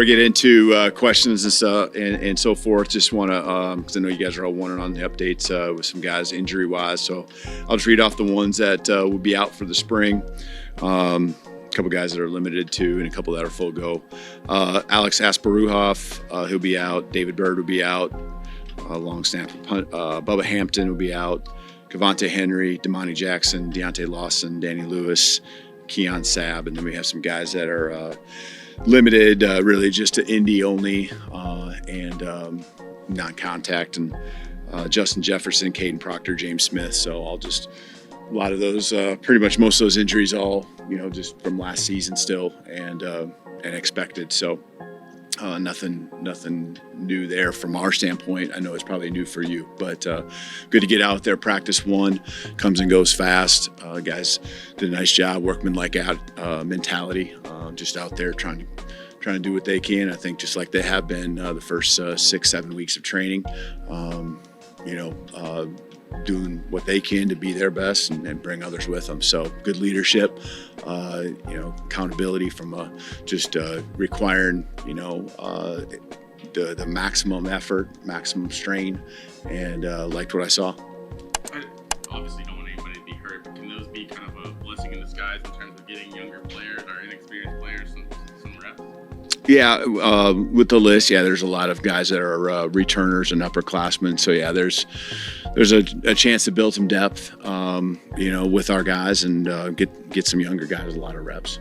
I get into questions and stuff and so forth, just want to, because I know you guys are all wondering on the updates with some guys injury-wise. So I'll just read off the ones that will be out for the spring. A couple guys that are limited to, and a couple that are full go. Alex Asparuhoff, he'll be out. David Bird will be out. Long snapper, Bubba Hampton will be out. Cavante Henry, Damani Jackson, Deontay Lawson, Danny Lewis, Keon Sabb, and then we have some guys that are limited, really just to Indy only and non-contact, and Justin Jefferson, Caden Proctor, James Smith. So a lot of those, pretty much most of those injuries, all just from last season still, and expected. So nothing new there from our standpoint. I know it's probably new for you, but good to get out there. Practice one comes and goes fast. Guys did a nice job, workman-like mentality, just out there trying to do what they can. I think just like they have been the first 6-7 weeks of training, doing what they can to be their best and bring others with them. So good leadership, accountability from just requiring, the maximum effort, maximum strain, and liked what I saw. I obviously don't want anybody to be hurt, but can those be kind of a blessing in disguise in terms of getting younger players or inexperienced players some reps? Yeah, with the list, there's a lot of guys that are returners and upperclassmen. So there's a chance to build some depth, with our guys and get some younger guys a lot of reps.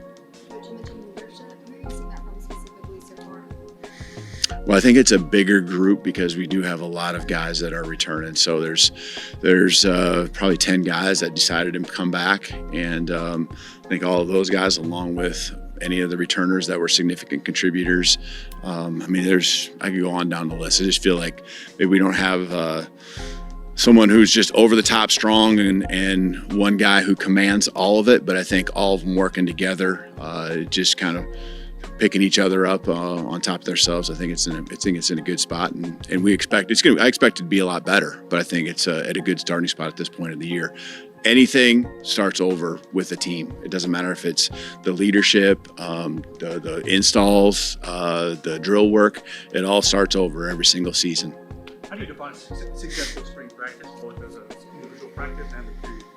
Well, I think it's a bigger group because we do have a lot of guys that are returning. So there's probably 10 guys that decided to come back, and I think all of those guys, along with any of the returners that were significant contributors. I could go on down the list. I just feel like maybe we don't have someone who's just over the top strong and one guy who commands all of it, but I think all of them working together, just kind of picking each other up on top of themselves. I think it's in a good spot, and I expect it to be a lot better, but I think it's at a good starting spot at this point of the year. Anything starts over with the team. It doesn't matter if it's the leadership, the installs, the drill work. It all starts over every single season. How do you define successful spring practice, both as an individual practice and the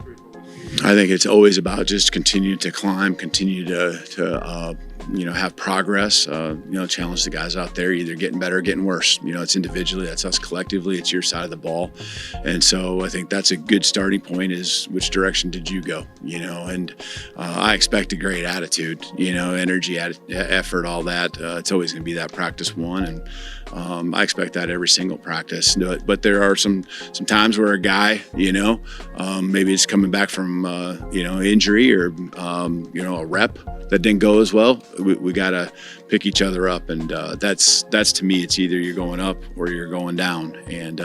3-4 week? I think it's always about just continuing to climb, continue to have progress, challenge the guys out there, either getting better or getting worse. It's individually, that's us collectively, it's your side of the ball. And so I think that's a good starting point, is which direction did you go, and I expect a great attitude, energy, effort, all that. It's always going to be that practice one, and I expect that every single practice. But there are some times where a guy, maybe it's coming back from, injury or, a rep that didn't go as well. We got to pick each other up, and that's to me, it's either you're going up or you're going down, and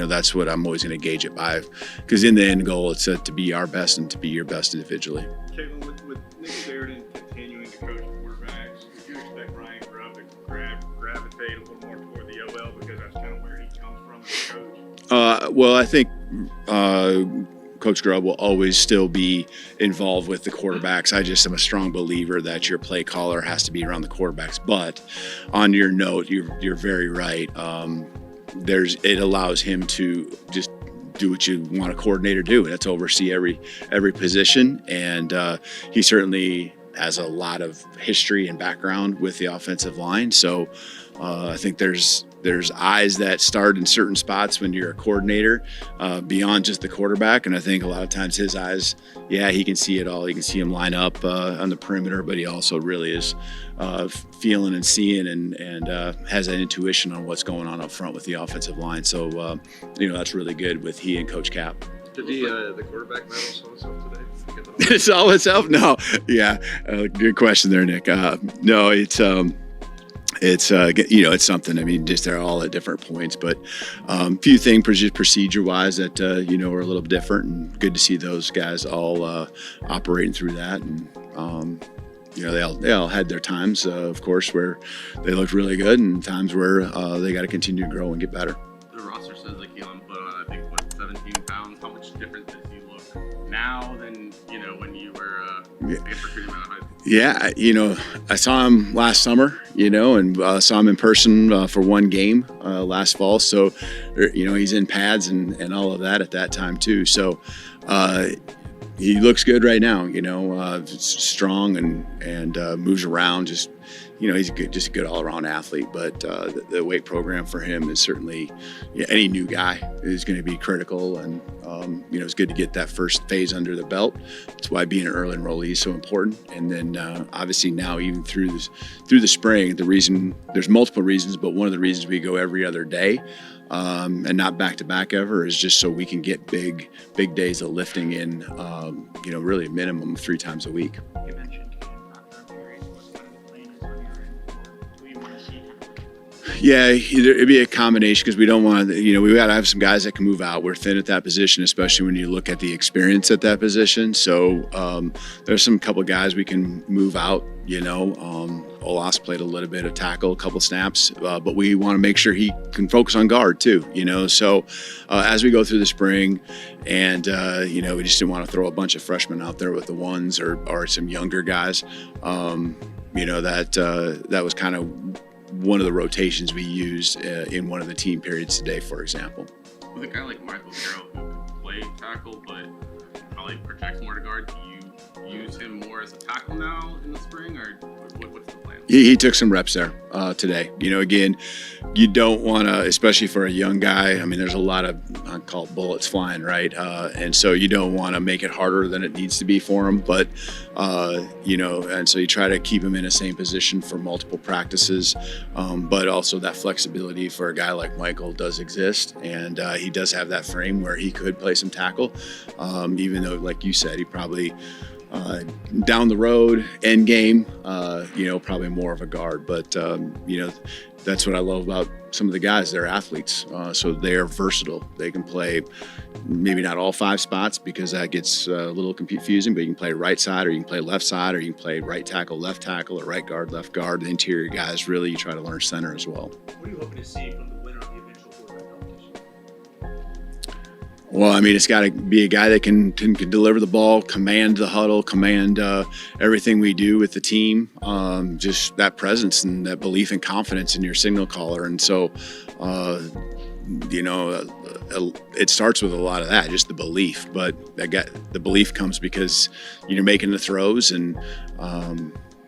that's what I'm always going to gauge it by, because in the end goal, it's to be our best and to be your best individually. Caitlin, with Nick Sheridan continuing to coach quarterbacks, would you expect Ryan Grubb to gravitate a little more toward the OL, because that's kind of where he comes from as a coach? Well, I think Coach Grubb will always still be involved with the quarterbacks. I just am a strong believer that your play caller has to be around the quarterbacks. But on your note, you're very right. It allows him to just do what you want a coordinator to do, and that's oversee every position. And he certainly has a lot of history and background with the offensive line. So I think there's eyes that start in certain spots when you're a coordinator, beyond just the quarterback. And I think a lot of times his eyes, he can see it all. He can see him line up on the perimeter, but he also really is feeling and seeing and has that intuition on what's going on up front with the offensive line. So, that's really good with he and Coach Cap. Did the quarterback medal saw himself today? It saw itself? No. Yeah. Good question there, Nick. No, it's it's something. I mean, just they're all at different points, but a few things procedure-wise that are a little different, and good to see those guys all operating through that. And they all had their times, of course, where they looked really good, and times where they got to continue to grow and get better. The roster says like Keelan put on, I think, 17 pounds. How much different does he look now than when you were recruiting him out of high school? Yeah, I saw him last summer, and saw him in person for one game last fall. So, he's in pads and all of that at that time too. So, he looks good right now. Strong and moves around. Just, he's just a good all-around athlete. But the weight program for him is certainly, any new guy is going to be critical. And it's good to get that first phase under the belt. That's why being an early enrollee is so important. And then obviously now even through the spring, there's multiple reasons, but one of the reasons we go every other day. And not back-to-back ever is just so we can get big days of lifting in, really a minimum of 3 times a week. You mentioned I'm curious what kind of the plan is on your end, or who you want to see. Yeah, it'd be a combination because we don't want to, we got to have some guys that can move out. We're thin at that position, especially when you look at the experience at that position. So there's some couple guys we can move out. Olas played a little bit of tackle, a couple snaps, but we want to make sure he can focus on guard too. So as we go through the spring, and we just didn't want to throw a bunch of freshmen out there with the ones or some younger guys. That was kind of one of the rotations we used in one of the team periods today, for example. With a guy like Michael Carroll who can play tackle, but probably projects more to guard, do you use him more as a tackle now in the spring, or what's the plan? He took some reps there today. Again, you don't want to, especially for a young guy. I mean, there's a lot of, I call it bullets flying, right? And so you don't want to make it harder than it needs to be for him. But, and so you try to keep him in the same position for multiple practices. But also that flexibility for a guy like Michael does exist. And he does have that frame where he could play some tackle, even though, like you said, he probably down the road, end game, probably more of a guard. But, that's what I love about some of the guys. They're athletes, so they're versatile. They can play maybe not all 5 spots because that gets a little confusing, but you can play right side or you can play left side or you can play right tackle, left tackle, or right guard, left guard. The interior guys, really, you try to learn center as well. What are you hoping to see from the winner of the eventual quarterback competition? Well, I mean, it's got to be a guy that can deliver the ball, command the huddle, command everything we do with the team. Just that presence and that belief and confidence in your signal caller. And so, it starts with a lot of that, just the belief. But the belief comes because you're making the throws and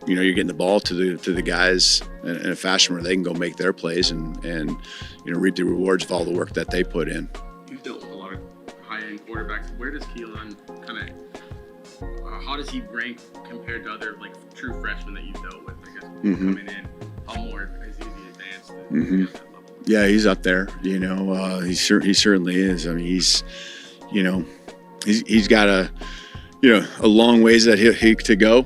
you're getting the ball to the guys in a fashion where they can go make their plays and reap the rewards of all the work that they put in. You've dealt with a lot of high-end quarterbacks. Where does Keelan how does he rank compared to other true freshmen that you've dealt with? I guess coming in, how more is he advanced at that level? Yeah, he's up there. He certainly is. I mean, he's got a long ways that he to go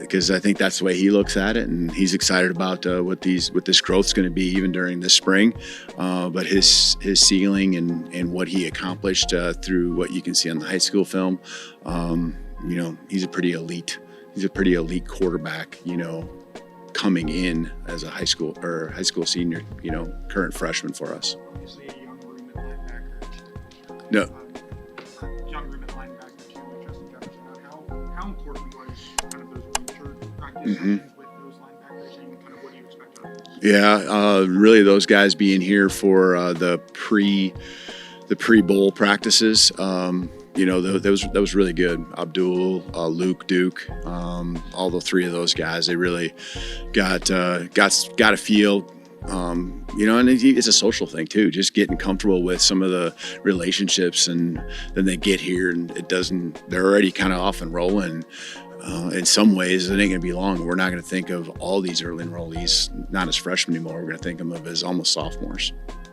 because I think that's the way he looks at it, and he's excited about what this growth's going to be even during the spring. But his ceiling and what he accomplished through what you can see on the high school film, he's a pretty elite quarterback. Coming in as a high school senior, current freshman for us. Obviously, a young room at linebacker. No. Young room at linebacker too, with Justin Jefferson. How important was kind of those winter practice sessions with those linebackers, and kind of what do you expect out of them? Yeah, really those guys being here for the pre-bowl practices. That was really good. Abdul, Luke, Duke, all the 3 of those guys, they really got a feel. And it's a social thing too, just getting comfortable with some of the relationships, and then they get here and they're already kind of off and rolling. In some ways, it ain't going to be long. We're not going to think of all these early enrollees not as freshmen anymore. We're going to think of them as almost sophomores.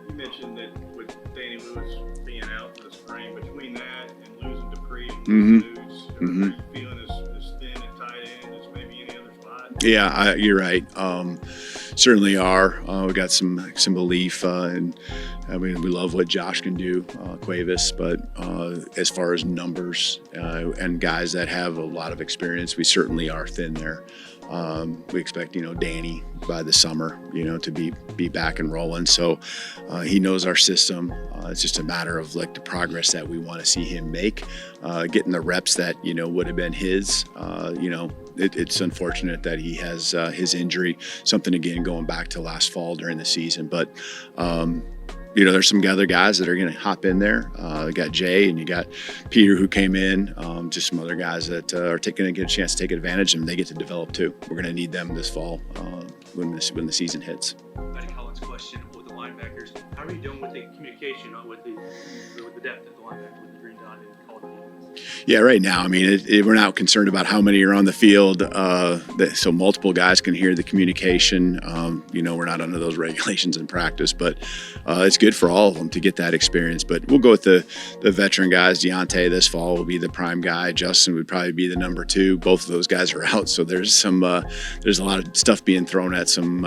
You mentioned that with Danny Lewis being out for the spring, between that and losing Dupree and losing News, are you feeling as thin at tight end as maybe any other spot? Yeah, you're right. Certainly are. We got some belief, and I mean, we love what Josh can do, Cuevas, but as far as numbers and guys that have a lot of experience, we certainly are thin there. We expect, Danny by the summer, to be back and rolling. So he knows our system. It's just a matter of the progress that we want to see him make, getting the reps that, would have been his, it's unfortunate that he has his injury, something again going back to last fall during the season. But there's some other guys that are going to hop in there. You got Jay and you got Peter who came in, just some other guys that are going to get a chance to take advantage, and they get to develop too. We're going to need them this fall when the season hits. Buddy Collins' question with the linebackers: how are you doing with the communication with the depth of the linebacker with the green dot and call defense? Yeah, right now, I mean, we're not concerned about how many are on the field, so multiple guys can hear the communication. We're not under those regulations in practice, but it's good for all of them to get that experience. But we'll go with the veteran guys. Deontay this fall will be the prime guy. Justin would probably be the number 2. Both of those guys are out, so there's a lot of stuff being thrown at some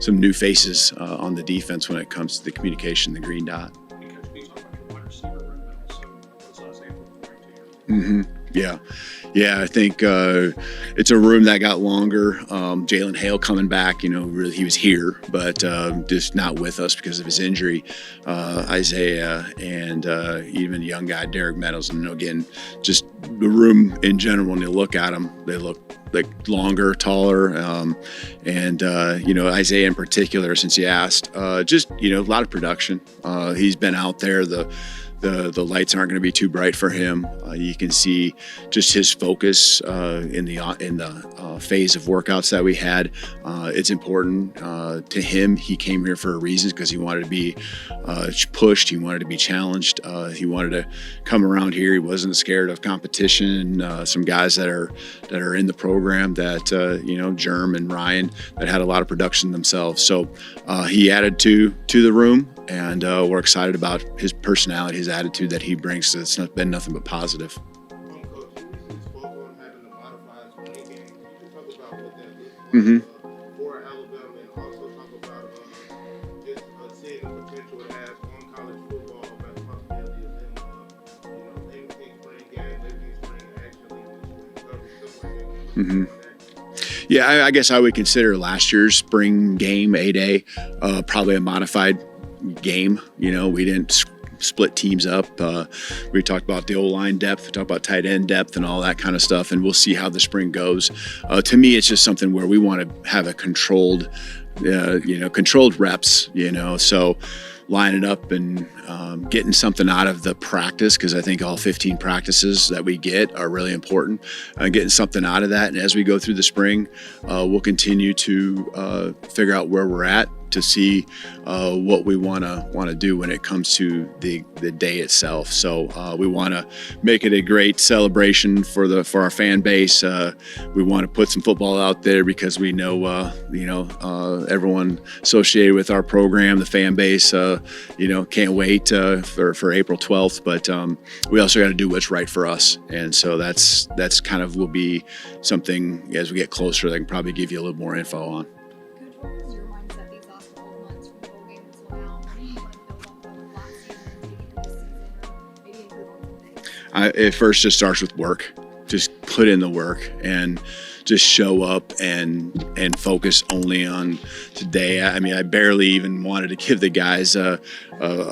new faces on the defense when it comes to the communication, the green dot. Mm-hmm. Yeah. I think it's a room that got longer. Jalen Hale coming back, really he was here, but just not with us because of his injury. Isaiah and even a young guy, Derek Meadows. And again, just the room in general, when you look at them, they look like longer, taller. Isaiah in particular, since you asked, just, a lot of production. He's been out there. The lights aren't going to be too bright for him. You can see just his focus in the phase of workouts that we had. It's important to him. He came here for a reason, because he wanted to be pushed. He wanted to be challenged. He wanted to come around here. He wasn't scared of competition. Some guys that are in the program that Germ and Ryan that had a lot of production themselves. So he added to the room. And we're excited about his personality, his attitude that he brings. So it's been nothing but positive. Coach, you recently spoke on having the modified spring game. Can you talk about what that looks like for Alabama, and also talk about just seeing the potential it has on college football, about the possibility of them, anything spring games, everything spring actually, spring coverage, stuff like that. Yeah, I guess I would consider last year's spring game, A-Day, probably a modified game. We didn't split teams up. We talked about the O-line depth, we talked about tight end depth and all that kind of stuff, and we'll see how the spring goes. To me, it's just something where we want to have a controlled reps, so lining up and getting something out of the practice, because I think all 15 practices that we get are really important. Getting something out of that, and as we go through the spring, we'll continue to figure out where we're at to see what we want to do when it comes to the day itself. So we want to make it a great celebration for our fan base. We want to put some football out there because we know everyone associated with our program, the fan base, can't wait for April 12th. But we also got to do what's right for us, and so that's kind of will be something as we get closer that I can probably give you a little more info on. Coach, what was your mindset these last couple of months from the bowl game until now? How do you want to build off of last season and take into this season, or maybe improve on some things? It first just starts with work. Just put in the work and just show up and focus only on today. I mean, I barely even wanted to give the guys a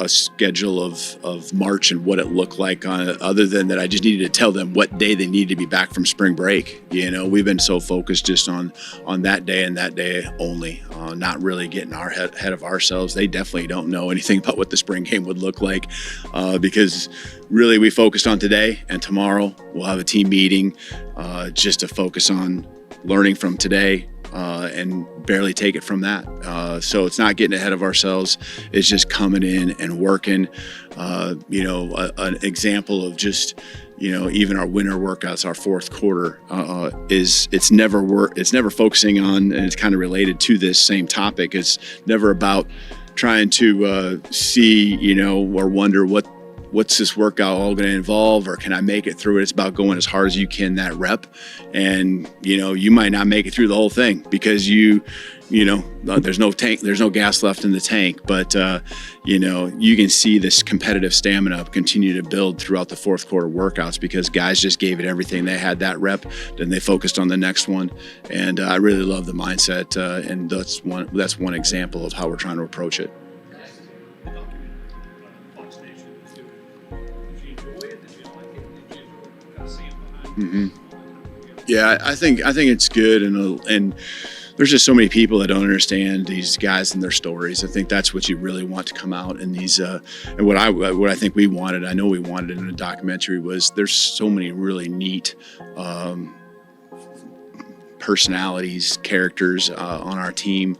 schedule of March and what it looked like other than that I just needed to tell them what day they needed to be back from spring break. We've been so focused just on that day and that day only, not really getting our head of ourselves. They definitely don't know anything about what the spring game would look like because really we focused on today, and tomorrow we'll have a team meeting just to focus on learning from today and barely take it from that. So it's not getting ahead of ourselves. It's just coming in and working. An example of just, even our winter workouts, our fourth quarter it's never focusing on, and it's kind of related to this same topic. It's never about trying to see, or wonder what's this workout all going to involve, or can I make it through it? It's about going as hard as you can that rep. And, you might not make it through the whole thing because there's no tank, there's no gas left in the tank, but, you can see this competitive stamina continue to build throughout the fourth quarter workouts because guys just gave it everything. They had that rep, then they focused on the next one. And I really love the mindset. And that's one example of how we're trying to approach it. Mm-hmm. Yeah, I think it's good, and there's just so many people that don't understand these guys and their stories. I think that's what you really want to come out in these. And what I think we wanted, I know we wanted in a documentary, was there's so many really neat personalities, characters on our team,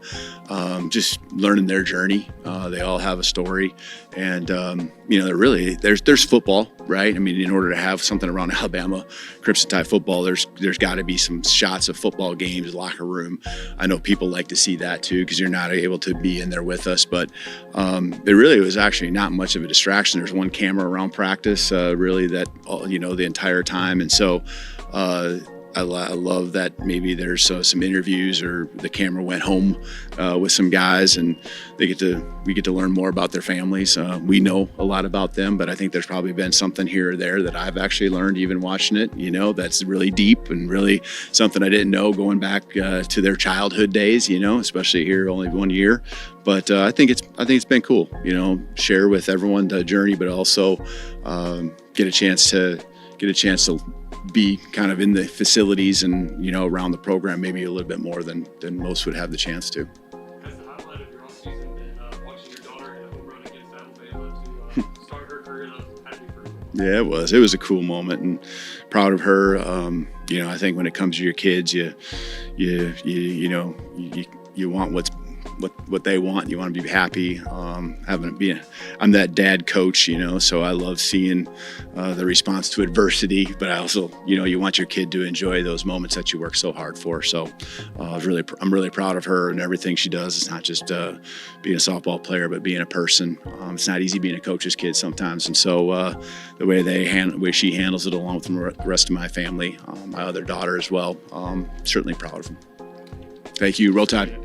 just learning their journey. They all have a story, and they're really there's football, right? I mean, in order to have something around Alabama Crimson Tide football, there's got to be some shots of football games, locker room. I know people like to see that too because you're not able to be in there with us, but it really was actually not much of a distraction. There's one camera around practice, really, that the entire time, and so. I love that maybe there's some interviews or the camera went home with some guys and we get to learn more about their families. We know a lot about them, but I think there's probably been something here or there that I've actually learned even watching it, that's really deep and really something I didn't know going back to their childhood days, especially here only 1 year. But I think it's been cool, share with everyone the journey, but also get a chance to be kind of in the facilities and around the program maybe a little bit more than most would have the chance to. Has the highlight of your offseason been watching your daughter hit a home run against Alabama to start her career? I was happy for her. Yeah, it was a cool moment and proud of her. I think when it comes to your kids, you want what they want. You want to be happy. I'm that dad coach, so I love seeing the response to adversity, but I also, you want your kid to enjoy those moments that you work so hard for. So I'm really proud of her and everything she does. It's not just being a softball player, but being a person. It's not easy being a coach's kid sometimes. And so the way she handles it along with the rest of my family, my other daughter as well, certainly proud of them. Thank you. Roll Tide.